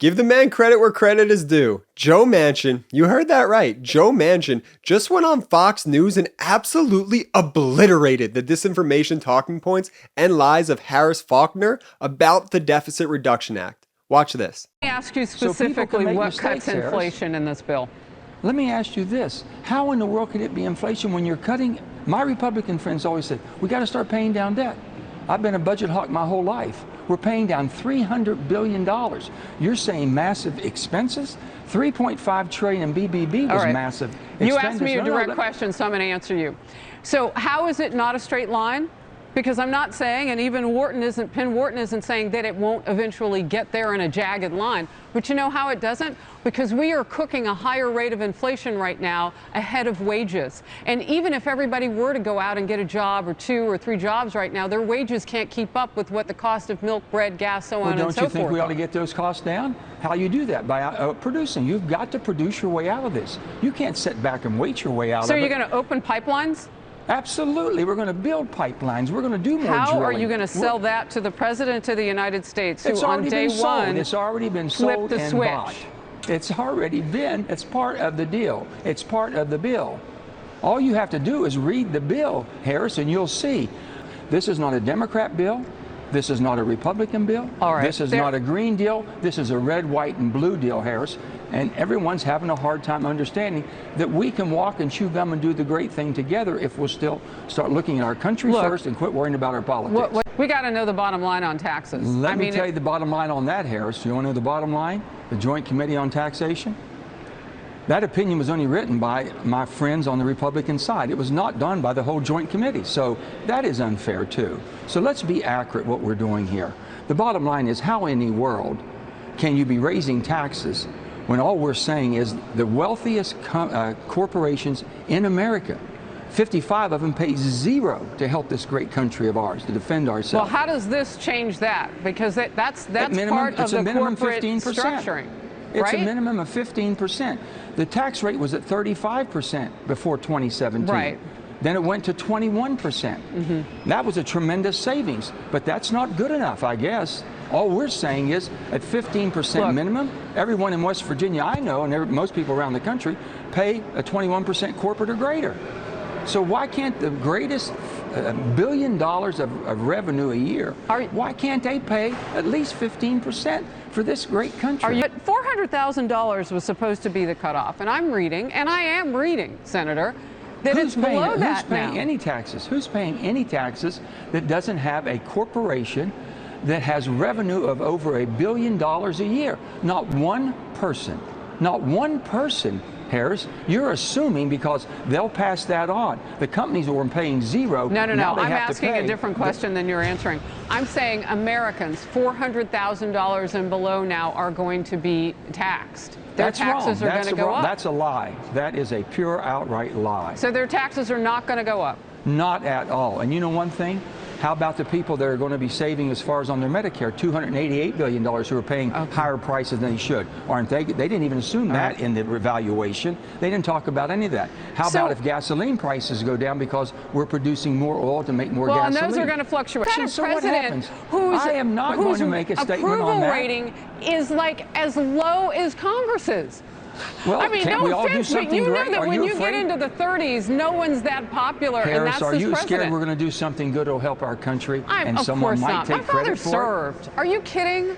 Give the man credit where credit is due. Joe Manchin, you heard that right. Joe Manchin just went on Fox News and absolutely obliterated the disinformation talking points and lies of Harris Faulkner about the Deficit Reduction Act. Watch this. Let me ask you specifically what cuts inflation in this bill. Let me ask you this. How in the world could it be inflation when you're cutting? My Republican friends always said, we got to start paying down debt. I've been a budget hawk my whole life. We're paying down $300 billion. You're saying massive expenses? $3.5 trillion in BBB was massive expenses. You asked me a direct question, so I'm going to answer you. So how is it not a straight line? Because I'm not saying, and even Penn Wharton isn't saying that it won't eventually get there in a jagged line. But you know how it doesn't? Because we are cooking a higher rate of inflation right now ahead of wages. And even if everybody were to go out and get a job or 2 or 3 jobs right now, their wages can't keep up with what the cost of milk, bread, gas, so on and so forth. Well, don't you think we ought to get those costs down? How you do that? By producing. You've got to produce your way out of this. You can't sit back and wait your way out of it. So you're going to open pipelines? Absolutely. We're going to build pipelines. We're going to do more drilling. How are you going to sell that to the President of the United States, who on day one it's already been sold the and switch? Bought? It's already been. It's part of the deal. It's part of the bill. All you have to do is read the bill, Harris, and you'll see. This is not a Democrat bill. This is not a Republican bill. All right. This is not a green deal. This is a red, white, and blue deal, Harris. And everyone's having a hard time understanding that we can walk and chew gum and do the great thing together if we'll still start looking at our country first and quit worrying about our politics. We got to know the bottom line on taxes. Let me tell you the bottom line on that, Harris. You want to know the bottom line? The Joint Committee on Taxation? That opinion was only written by my friends on the Republican side. It was not done by the whole Joint Committee. So that is unfair, too. So let's be accurate what we're doing here. The bottom line is, how in the world can you be raising taxes when all we're saying is the wealthiest corporations in America, 55 of them pay zero to help this great country of ours, to defend ourselves? Well, how does this change that? Because that's part of the corporate structuring. It's a minimum of 15%. The tax rate was at 35% before 2017. Right. Then it went to 21%. Mm-hmm. That was a tremendous savings, but that's not good enough, I guess. All we're saying is at 15% minimum, everyone in West Virginia I know, and most people around the country, pay a 21% corporate or greater. So why can't the greatest $1 billion of revenue a year, why can't they pay at least 15% for this great country? But $400,000 was supposed to be the cutoff, and I'm reading, and I am reading, Senator, that it's below that now. Who's paying any taxes? Who's paying any taxes that doesn't have a corporation that has revenue of over $1 billion a year? Not one person. Not one person. Harris, you're assuming because they'll pass that on. The companies were paying zero. No. I'm asking a different question than you're answering. I'm saying Americans, $400,000 and below now, are going to be taxed. Their taxes are going to go up. That's a lie. That is a pure outright lie. So their taxes are not going to go up? Not at all. And you know one thing? How about the people that are going to be saving as far as on their Medicare, $288 billion, who are paying higher prices than they should? Aren't they? They didn't even assume that in the revaluation. They didn't talk about any of that. How about if gasoline prices go down because we're producing more oil to make more gasoline? Well, and those are going to fluctuate. So what happens? I am not going to make a statement on that. Approval rating is like as low as Congress's. Well, I mean, can't no we all do offense, but something you know great? that Are when you you get into the 30s, no one's that popular, Harris, and that's are this you president. scared we're going to do something good that'll help our country, and of someone course might not. take My father credit for served. Are you kidding?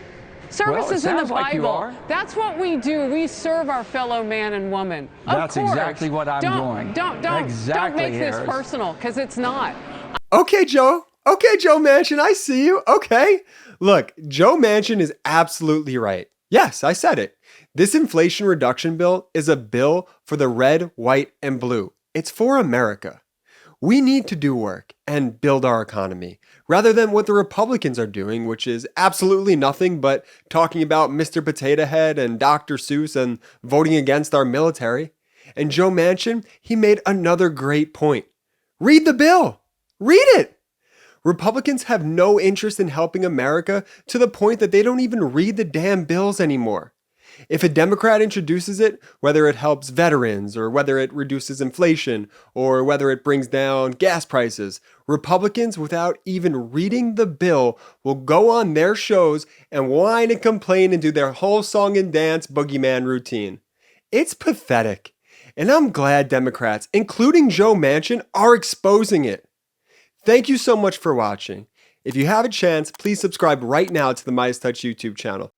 Service is in the Bible. Like you are. That's what we do. We serve our fellow man and woman. That's exactly what I'm doing. Don't make this personal, because it's not. Okay, Joe. Okay, Joe Manchin, I see you. Okay. Look, Joe Manchin is absolutely right. Yes, I said it. This Inflation Reduction Bill is a bill for the red, white, and blue. It's for America. We need to do work and build our economy, rather than what the Republicans are doing, which is absolutely nothing but talking about Mr. Potato Head and Dr. Seuss and voting against our military. And Joe Manchin, he made another great point. Read the bill. Read it. Republicans have no interest in helping America to the point that they don't even read the damn bills anymore. If a Democrat introduces it, whether it helps veterans or whether it reduces inflation or whether it brings down gas prices, Republicans, without even reading the bill, will go on their shows and whine and complain and do their whole song and dance boogeyman routine. It's pathetic. And I'm glad Democrats, including Joe Manchin, are exposing it. Thank you so much for watching. If you have a chance, please subscribe right now to the MeidasTouch YouTube channel.